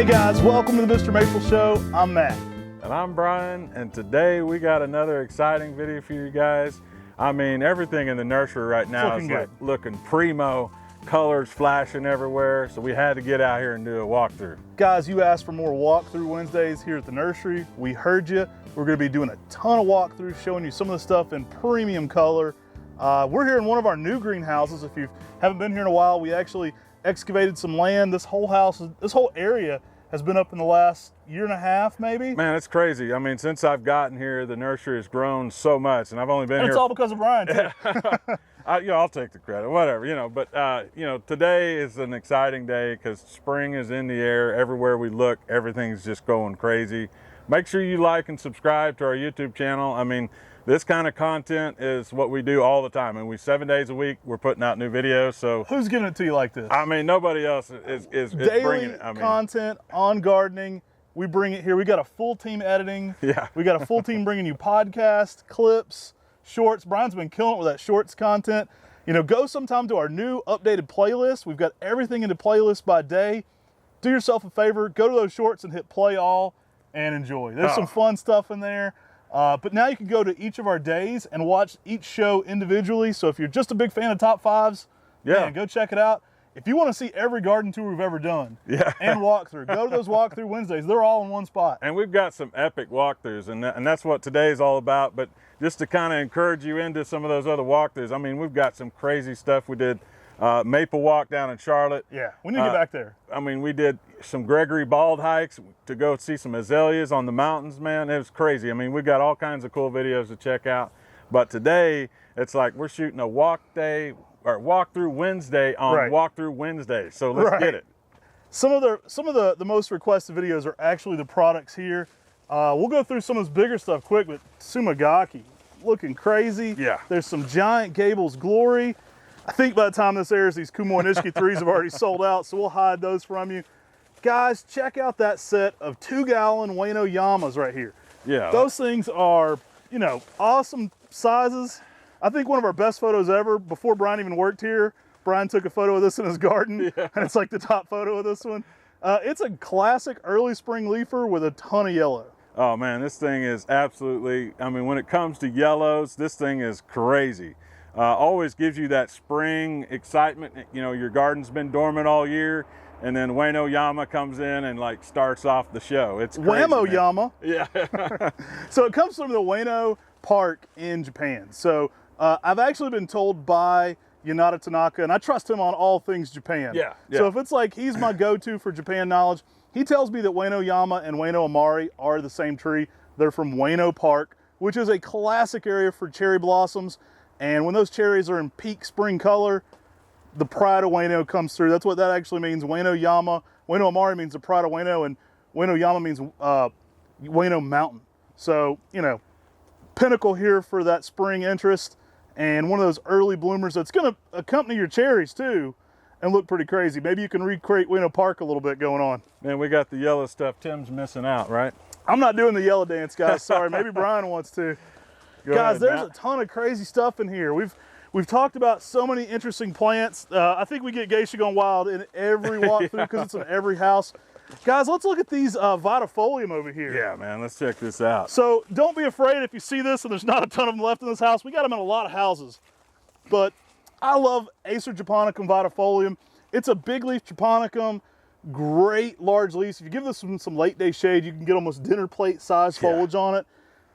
Hey guys, welcome to the Mr. Maple Show. I'm Matt. And I'm Brian, and today we got another exciting video for you guys. I mean, everything in the nursery right now is like looking primo, colors flashing everywhere, so we had to get out here and do a walkthrough. Guys, you asked for more walkthrough Wednesdays here at the nursery. We heard you. We're going to be doing a ton of walkthroughs, showing you some of the stuff in premium color. We're here in one of our new greenhouses. If you haven't been here in a while, we actually excavated some land. This whole house, this whole area has been up in the last year and a half, maybe. Man, it's crazy. I mean, since I've gotten here, the nursery has grown so much, and I've only been here. It's all because of Brian, too. I'll take the credit, whatever, but today is an exciting day because spring is in the air. Everywhere we look, everything's just going crazy. Make sure you like and subscribe to our YouTube channel. I mean, this kind of content is what we do all the time, and 7 days a week we're putting out new videos. So who's giving it to you like this? I mean, nobody else is daily bringing it. I mean, content on gardening. We bring it here. We got a full team editing. Yeah, we got a full team bringing you podcast clips, shorts. Brian's been killing it with that shorts content. Go sometime to our new updated playlist. We've got everything into playlist by day. Do yourself a favor, go to those shorts and hit play all and enjoy. There's some fun stuff in there. But now you can go to each of our days and watch each show individually. So if you're just a big fan of top fives, man, go check it out. If you want to see every garden tour we've ever done and walkthrough, go to those walkthrough Wednesdays. They're all in one spot. And we've got some epic walkthroughs, and that's what today is all about. But just to kind of encourage you into some of those other walkthroughs, I mean, we've got some crazy stuff. We did Maple Walk down in Charlotte. Yeah, we need to get back there. I mean, we did some Gregory Bald hikes to go see some azaleas on the mountains, man. It was crazy. I mean, we've got all kinds of cool videos to check out. But today, it's like we're shooting a walkthrough Wednesday on Walkthrough Wednesday. So let's get it. Some of the most requested videos are actually the products here. We'll go through some of this bigger stuff quick, but Sumagaki, looking crazy. Yeah. There's some giant Gables Glory. I think by the time this airs, these Kumo and Ishiki 3s have already sold out, so we'll hide those from you. Guys, check out that set of 2-gallon Ueno Yamas right here. Yeah. Those things are, awesome sizes. I think one of our best photos ever, before Brian even worked here, Brian took a photo of this in his garden, and it's like the top photo of this one. It's a classic early spring leafer with a ton of yellow. Oh man, this thing is absolutely, I mean, when it comes to yellows, this thing is crazy. Always gives you that spring excitement. Your garden's been dormant all year, and then Ueno Yama comes in and like starts off the show. It's crazy, Whammo man. Yama. Yeah. So it comes from the Ueno Park in Japan. So I've actually been told by Yanada Tanaka, and I trust him on all things Japan. Yeah. So if it's like he's my go-to for Japan knowledge, he tells me that Ueno Yama and Ueno Amari are the same tree. They're from Ueno Park, which is a classic area for cherry blossoms. And when those cherries are in peak spring color, the pride of Ueno comes through. That's what that actually means. Ueno Yama, Ueno Amari means the pride of Ueno, and Ueno Yama means Ueno Mountain. So, pinnacle here for that spring interest, and one of those early bloomers that's going to accompany your cherries too and look pretty crazy. Maybe you can recreate Ueno Park a little bit going on. Man, we got the yellow stuff. Tim's missing out, right? I'm not doing the yellow dance, guys. Sorry. Maybe Brian wants to. Guys, there's a ton of crazy stuff in here. We've talked about so many interesting plants. I think we get Geisha Gone Wild in every walkthrough because it's in every house. Guys, let's look at these Butterfolium over here. Yeah, man, let's check this out. So don't be afraid if you see this and there's not a ton of them left in this house. We got them in a lot of houses. But I love Acer Japonica Butterfolium. It's a big leaf Japonicum, great large leaves. If you give this some late day shade, you can get almost dinner plate size foliage on it.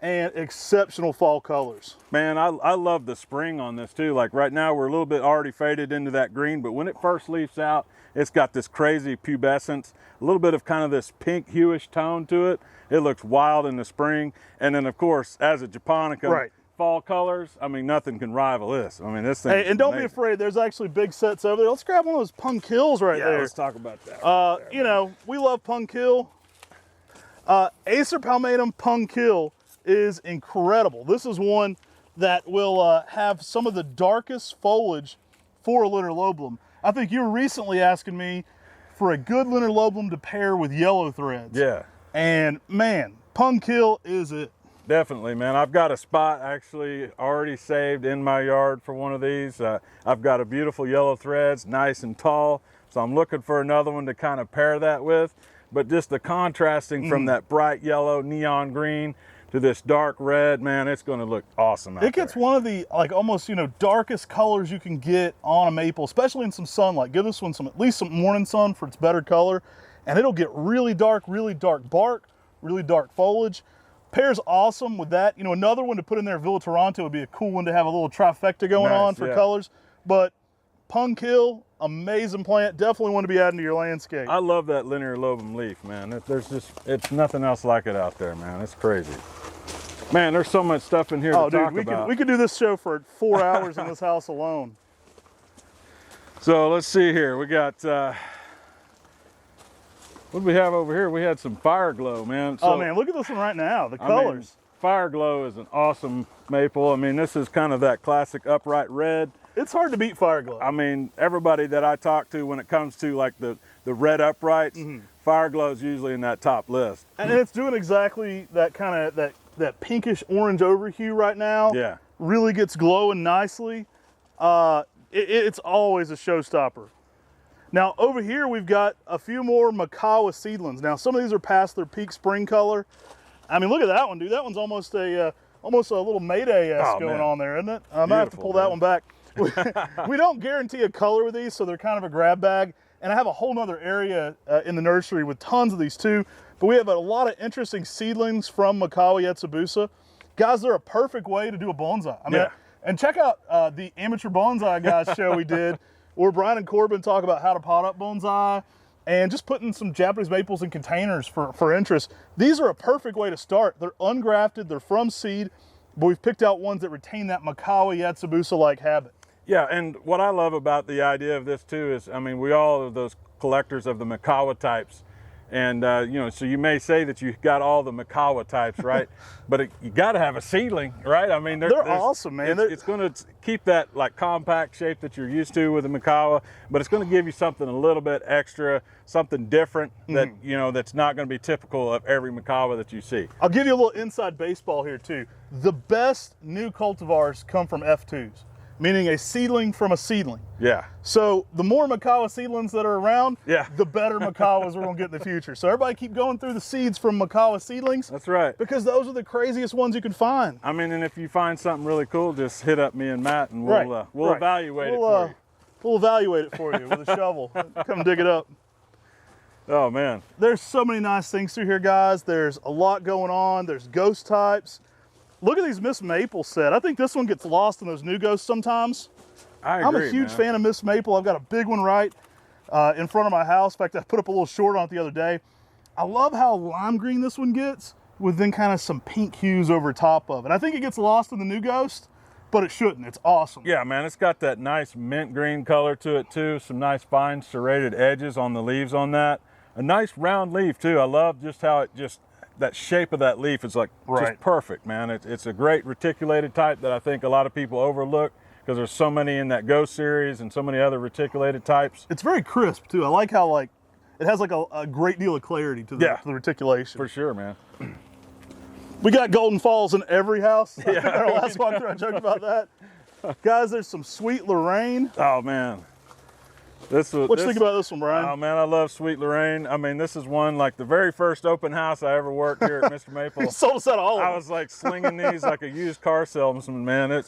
And exceptional fall colors. Man, I love the spring on this too. Like right now we're a little bit already faded into that green, but when it first leaves out, it's got this crazy pubescence, a little bit of kind of this pink hueish tone to it. It looks wild in the spring. And then of course, as a Japonica, fall colors, I mean, nothing can rival this. I mean, this thing and don't be afraid, there's actually big sets over there. Let's grab one of those Punkills right there. Yeah, let's talk about that. We love Punkill. Acer palmatum Punkill is incredible. This is one that will have some of the darkest foliage for a Linerlobulum. I think you were recently asking me for a good Linerlobulum to pair with yellow threads. Yeah. And man, Punkill is it. Definitely, man. I've got a spot actually already saved in my yard for one of these. I've got a beautiful yellow threads, nice and tall. So I'm looking for another one to kind of pair that with. but just the contrasting from that bright yellow neon green to this dark red, man, it's going to look awesome out It gets there. one of the like almost, you know, darkest colors you can get on a maple, especially in some sunlight. Give this one some, at least some morning sun for its better color, and it'll get really dark bark, really dark foliage. Pairs awesome with that. You know, another one to put in there, Villa Toronto, would be a cool one to have a little trifecta going on for colors. But Punkill, amazing plant, definitely want to be adding to your landscape. I love that linear lobum leaf, man. There's just, it's nothing else like it out there, man. It's crazy. Man, there's so much stuff in here to talk about. We could do this show for 4 hours in this house alone. So let's see here. We got, what do we have over here? We had some Fireglow, man. So, oh man, look at this one right now, the colors. Fireglow is an awesome maple. I mean, this is kind of that classic upright red. It's hard to beat Fireglow. I mean, everybody that I talk to when it comes to like the red uprights, Fireglow is usually in that top list. And it's doing exactly that kind of, that pinkish orange overhue right now. Yeah. Really gets glowing nicely. It's always a showstopper. Now over here we've got a few more Makawa seedlings. Now some of these are past their peak spring color. I mean, look at that one, dude. That one's almost a little Mayday-esque going on there, isn't it? I might have to pull that one back. We don't guarantee a color with these, so they're kind of a grab bag. And I have a whole nother area in the nursery with tons of these too. But we have a lot of interesting seedlings from Makawa Yetsubusa. Guys, they're a perfect way to do a bonsai. I mean, and check out the Amateur Bonsai Guys show we did, where Brian and Corbin talk about how to pot up bonsai and just putting some Japanese maples in containers for interest. These are a perfect way to start. They're ungrafted, they're from seed, but we've picked out ones that retain that Makawa Yetsubusa-like habit. Yeah, and what I love about the idea of this too is, I mean, we all are those collectors of the Makawa types. And, you know, so you may say that you got all the Makawa types, right? But you got to have a seedling, right? I mean, they're awesome, man. It's going to keep that like compact shape that you're used to with the Makawa, but it's going to give you something a little bit extra, something different that, you know, that's not going to be typical of every Makawa that you see. I'll give you a little inside baseball here too. The best new cultivars come from F2s, meaning a seedling from a seedling. Yeah. So the more Makawa seedlings that are around, yeah, the better Makawas we're gonna get in the future. So everybody keep going through the seeds from Makawa seedlings. That's right. Because those are the craziest ones you can find. I mean, and if you find something really cool, just hit up me and Matt and we'll evaluate it for you. We'll evaluate it for you with a shovel. Come dig it up. Oh man. There's so many nice things through here, guys. There's a lot going on. There's ghost types. Look at these Miss Maple set. I think this one gets lost in those new ghosts sometimes. I agree, I'm a huge fan of Miss Maple. I've got a big one right in front of my house. In fact, I put up a little short on it the other day. I love how lime green this one gets with then kind of some pink hues over top of it. I think it gets lost in the new ghost, but it shouldn't. It's awesome. Yeah, man, it's got that nice mint green color to it too. Some nice fine serrated edges on the leaves on that. A nice round leaf too. I love just how it that shape of that leaf is like just perfect, man. It's a great reticulated type that I think a lot of people overlook because there's so many in that Ghost series and so many other reticulated types. It's very crisp too. I like how it has like a great deal of clarity to the reticulation. For sure, man. We got Golden Falls in every house. I think our last walkthrough I joked about that. Guys, there's some sweet Lorraine. Oh man. What you think about this one, Brian? Oh man, I love Sweet Lorraine. I mean, this is one, like the very first open house I ever worked here at MrMaple. He sold us out all of them. I was like slinging these like a used car salesman, man.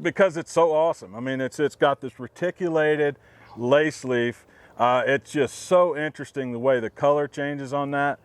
Because it's so awesome. I mean, it's got this reticulated lace leaf. It's just so interesting the way the color changes on that.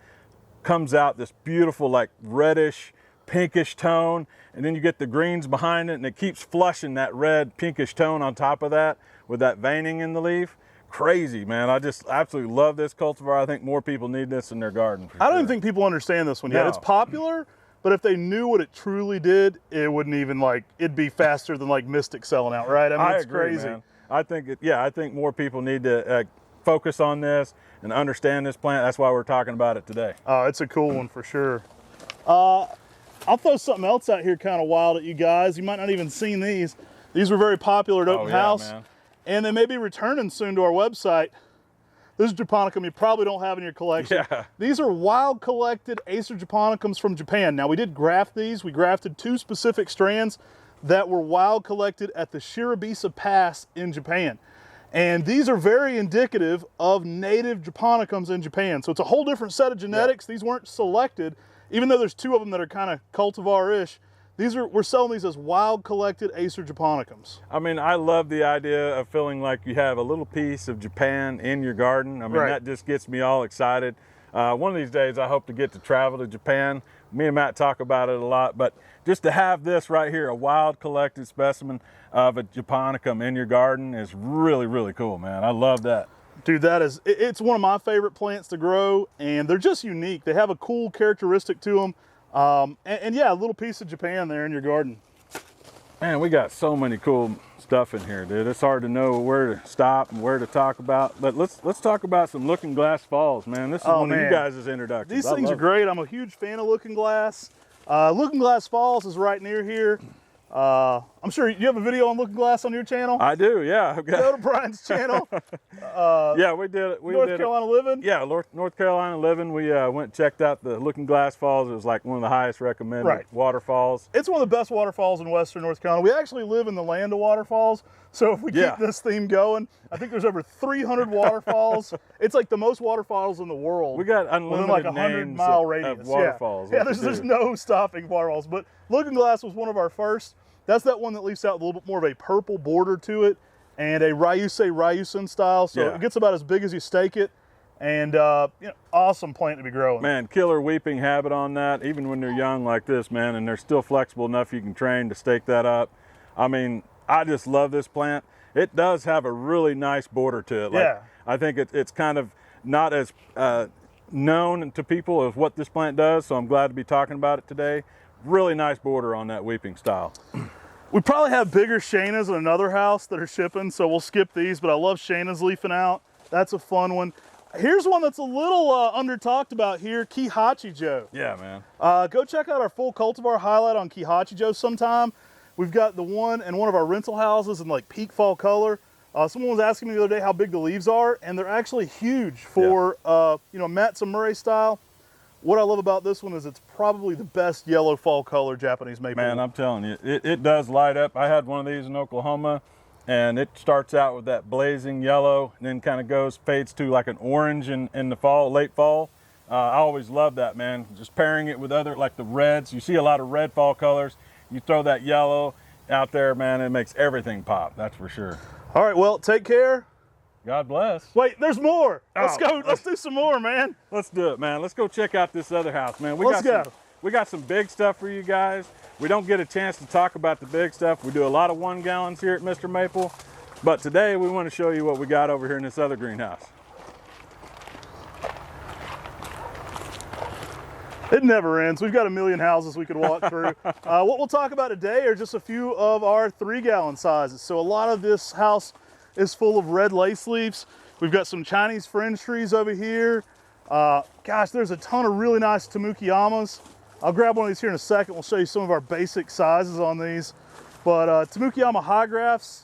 Comes out this beautiful like reddish, pinkish tone, and then you get the greens behind it, and it keeps flushing that red pinkish tone on top of that with that veining in the leaf. Crazy, man. I just absolutely love this cultivar. I think more people need this in their garden. I don't even think people understand this one yet. It's popular, but if they knew what it truly did, it wouldn't even it'd be faster than like Mystic selling out, right? I mean, it's agree, crazy. Man. I think more people need to focus on this and understand this plant. That's why we're talking about it today. Oh, it's a cool one for sure. I'll throw something else out here kind of wild at you guys. You might not even seen these. These were very popular at open house. Man. And they may be returning soon to our website. This is Japonicum you probably don't have in your collection. Yeah. These are wild collected Acer Japonicums from Japan. Now we did graft these. We grafted 2 specific strands that were wild collected at the Shirabisa Pass in Japan. And these are very indicative of native Japonicums in Japan. So it's a whole different set of genetics. These weren't selected, even though there's 2 of them that are kind of cultivar-ish. We're selling these as wild collected Acer Japonicums. I mean, I love the idea of feeling like you have a little piece of Japan in your garden. I mean, that just gets me all excited. One of these days, I hope to get to travel to Japan. Me and Matt talk about it a lot, but just to have this right here, a wild collected specimen of a Japonicum in your garden is really, really cool, man. I love that. Dude, it's one of my favorite plants to grow, and they're just unique. They have a cool characteristic to them. And yeah, a little piece of Japan there in your garden. Man, we got so many cool stuff in here, dude. It's hard to know where to stop and where to talk about. But let's talk about some Looking Glass Falls, man. This is one of you guys' introductions. These things are great. I'm a huge fan of Looking Glass. Looking Glass Falls is right near here. I'm sure you have a video on Looking Glass on your channel. I do, yeah. Go to Brian's channel. Yeah, we did it. North Carolina Living? Yeah, North Carolina Living. We went and checked out the Looking Glass Falls. It was like one of the highest recommended waterfalls. It's one of the best waterfalls in Western North Carolina. We actually live in the land of waterfalls. So if we keep this theme going, I think there's over 300 waterfalls. It's like the most waterfalls in the world. We got unlimited like a 100-mile radius of waterfalls. Yeah, there's no stopping waterfalls. But Looking Glass was one of our first. That's that one that leaves out a little bit more of a purple border to it and a Ryusei style. So it gets about as big as you stake it. And awesome plant to be growing. Man, killer weeping habit on that, even when they're young like this, man, and they're still flexible enough you can train to stake that up. I mean, I just love this plant. It does have a really nice border to it. Like, I think it's kind of not as known to people as what this plant does, so I'm glad to be talking about it today. Really nice border on that weeping style. We probably have bigger Shaynas in another house that are shipping, so we'll skip these, but I love Shaynas leafing out. That's a fun one. Here's one that's a little under talked about here, Kihachi Joe. Yeah, man. Go check out our full cultivar highlight on Kihachi Joe sometime. We've got the one in one of our rental houses in like peak fall color. Someone was asking me the other day how big the leaves are, and they're actually huge for Matsu Murray style. What I love about this one is it's probably the best yellow fall color Japanese maple. Man, I'm telling you, it does light up. I had one of these in Oklahoma, and it starts out with that blazing yellow, and then kind of fades to like an orange in the fall, late fall. I always love that, man. Just pairing it with other, like the reds. You see a lot of red fall colors. You throw that yellow out there, man, it makes everything pop, that's for sure. All right, well, take care. God bless. Wait, there's more. Let's go. Let's do some more, man. Let's do it, man. Let's go check out this other house, man. We got some big stuff for you guys. We don't get a chance to talk about the big stuff. We do a lot of 1 gallons here at Mr. Maple. But today we want to show you what we got over here in this other greenhouse. It never ends. We've got a million houses we could walk through. What we'll talk about today are just a few of our 3-gallon sizes. So a lot of this house is full of red lace leaves. We've got some Chinese fringe trees over here. Gosh, there's a ton of really nice Tamukiyamas. I'll grab one of these here in a second. We'll show you some of our basic sizes on these. But Tamukiyama high grafts,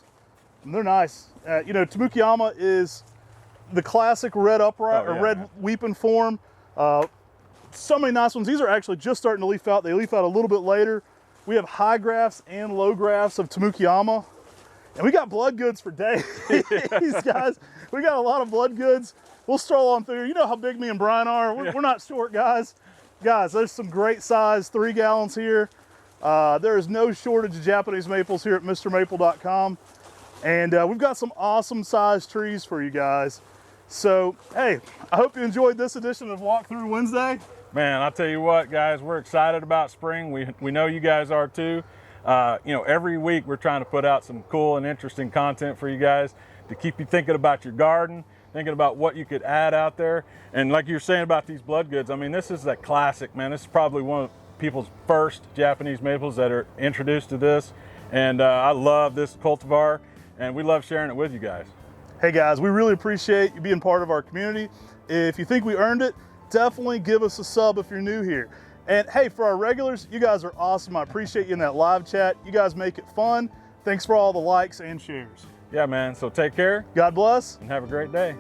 they're nice. Tamukiyama is the classic red upright red weeping form. So many nice ones. These are actually just starting to leaf out. They leaf out a little bit later. We have high grafts and low grafts of Tamukiyama. And we got blood goods for days, guys. We got a lot of blood goods. We'll stroll on through. You know how big me and Brian are. We're not short guys. Guys, there's some great size 3 gallons here. There is no shortage of Japanese maples here at MrMaple.com. And we've got some awesome size trees for you guys. So, hey, I hope you enjoyed this edition of Walkthrough Wednesday. Man, I'll tell you what, guys, we're excited about spring. We know you guys are too. Every week we're trying to put out some cool and interesting content for you guys to keep you thinking about your garden, thinking about what you could add out there. And like you're saying about these blood goods, I mean, this is that classic, man. This is probably one of people's first Japanese maples that are introduced to this. And I love this cultivar, and we love sharing it with you guys. Hey guys, we really appreciate you being part of our community. If you think we earned it, definitely give us a sub if you're new here. And hey, for our regulars, you guys are awesome. I appreciate you in that live chat. You guys make it fun. Thanks for all the likes and shares. Yeah, man. So take care. God bless. And have a great day.